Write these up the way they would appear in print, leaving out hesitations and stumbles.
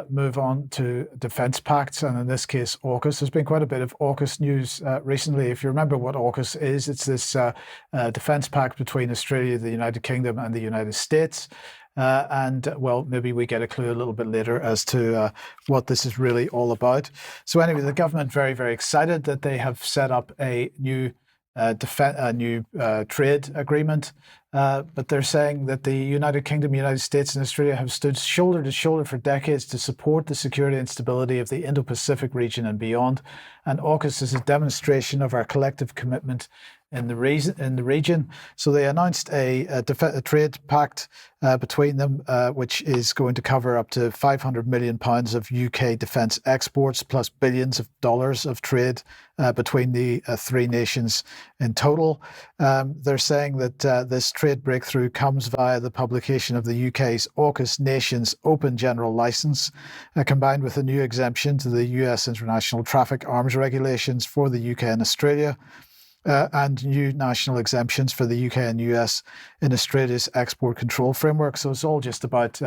Move on to defence pacts, and in this case AUKUS. There's been quite a bit of AUKUS news recently. If you remember what AUKUS is, it's this defence pact between Australia, the United Kingdom and the United States. And well, maybe we get a clue a little bit later as to what this is really all about. So anyway, the government very, very excited that they have set up a new trade agreement, but they're saying that the United Kingdom, United States and Australia have stood shoulder to shoulder for decades to support the security and stability of the Indo-Pacific region and beyond. And AUKUS is a demonstration of our collective commitment in the region. So they announced a trade pact between them, which is going to cover up to £500 million of UK defence exports, plus billions of dollars of trade between the three nations in total. They're saying that this trade breakthrough comes via the publication of the UK's AUKUS Nations Open General Licence, combined with a new exemption to the US International Traffic Arms Regulations for the UK and Australia, and new national exemptions for the UK and US in Australia's export control framework. So it's all just about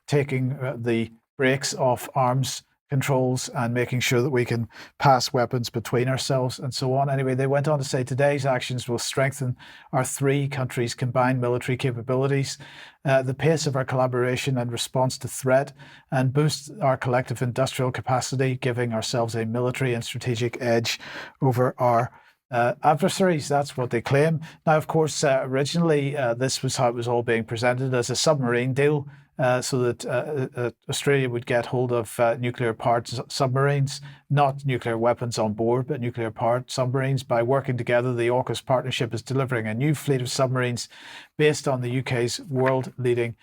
taking the brakes off arms controls and making sure that we can pass weapons between ourselves and so on. Anyway, they went on to say today's actions will strengthen our three countries' combined military capabilities, the pace of our collaboration and response to threat, and boost our collective industrial capacity, giving ourselves a military and strategic edge over our adversaries. That's what they claim. Now, of course, originally this was how it was all being presented, as a submarine deal, so that Australia would get hold of nuclear-powered submarines, not nuclear weapons on board, but nuclear-powered submarines. By working together, the AUKUS partnership is delivering a new fleet of submarines based on the UK's world-leading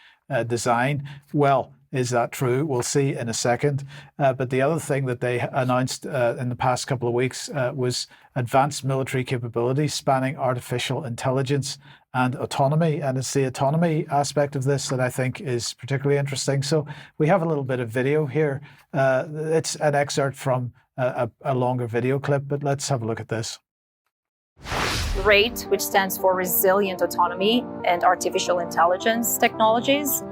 design. Well, is that true? We'll see in a second. But the other thing that they announced in the past couple of weeks was advanced military capabilities spanning artificial intelligence and autonomy. And it's the autonomy aspect of this that I think is particularly interesting. So we have a little bit of video here. It's an excerpt from a longer video clip, but let's have a look at this. RATE, which stands for Resilient Autonomy and Artificial Intelligence Technologies,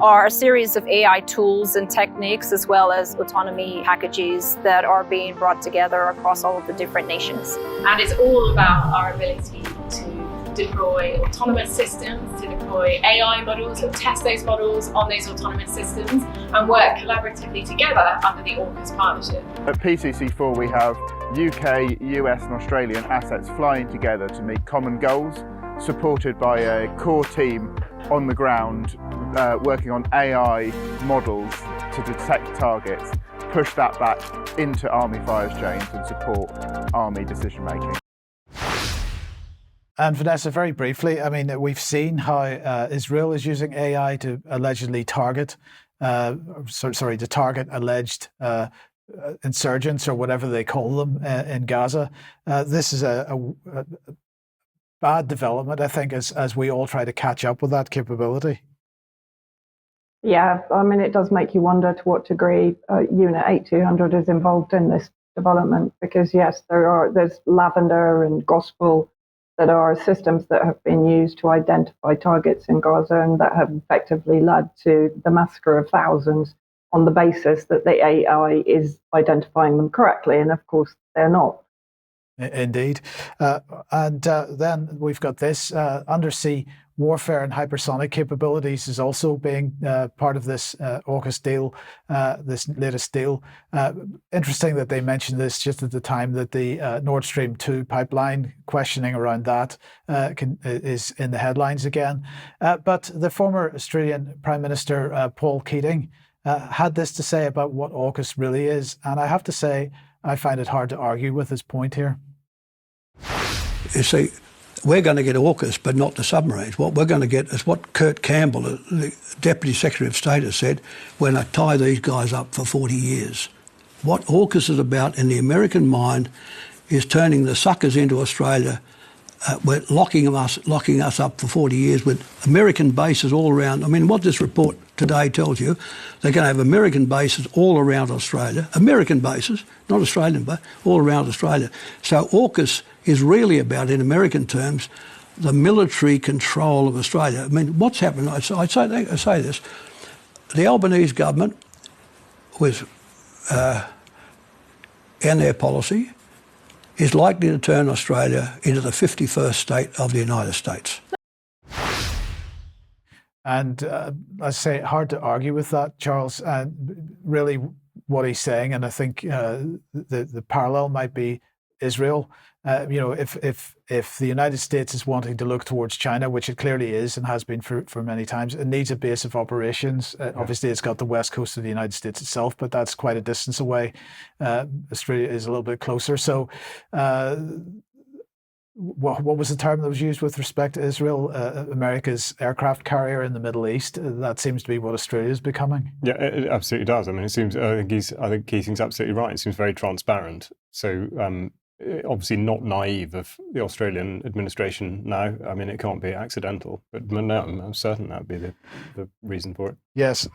are a series of AI tools and techniques, as well as autonomy packages that are being brought together across all of the different nations. And it's all about our ability to deploy autonomous systems, to deploy AI models and test those models on those autonomous systems and work collaboratively together under the AUKUS partnership. At PCC4 we have UK, US and Australian assets flying together to meet common goals, supported by a core team on the ground working on AI models to detect targets, push that back into Army fires chains and support Army decision making. And Vanessa, very briefly, I mean, we've seen how Israel is using AI to allegedly target, to target alleged insurgents or whatever they call them in Gaza. This is a bad development, I think, as we all try to catch up with that capability. Yeah, I mean, it does make you wonder to what degree Unit 8200 is involved in this development, because yes, there's Lavender and Gospel that are systems that have been used to identify targets in Gaza and that have effectively led to the massacre of thousands on the basis that the AI is identifying them correctly, and of course they're not. Indeed. And then we've got this undersea warfare and hypersonic capabilities is also being part of this AUKUS deal, this latest deal. Interesting that they mentioned this just at the time that the Nord Stream 2 pipeline questioning around that is in the headlines again. But the former Australian Prime Minister Paul Keating had this to say about what AUKUS really is. And I have to say, I find it hard to argue with his point here. You see, we're going to get AUKUS, but not the submarines. What we're going to get is what Kurt Campbell, the Deputy Secretary of State, has said, we're going to tie these guys up for 40 years. What AUKUS is about in the American mind is turning the suckers into Australia. We're locking us up for 40 years with American bases all around. I mean, what this report today tells you, they're going to have American bases all around Australia. American bases, not Australian, but all around Australia. So AUKUS is really about, in American terms, the military control of Australia. I mean, what's happened, I say this, the Albanese government in their policy is likely to turn Australia into the 51st state of the United States. And I say, hard to argue with that, Charles. And really, what he's saying, and I think the parallel might be Israel. If the United States is wanting to look towards China, which it clearly is and has been for many times, it needs a base of operations. Obviously, it's got the west coast of the United States itself, but that's quite a distance away. Australia is a little bit closer. So what was the term that was used with respect to Israel? America's aircraft carrier in the Middle East. That seems to be what Australia is becoming. Yeah, it absolutely does. I mean, it seems. I think Keating's absolutely right. It seems very transparent. So obviously not naive of the Australian administration now. I mean, it can't be accidental. But no, I'm certain that would be the reason for it. Yes.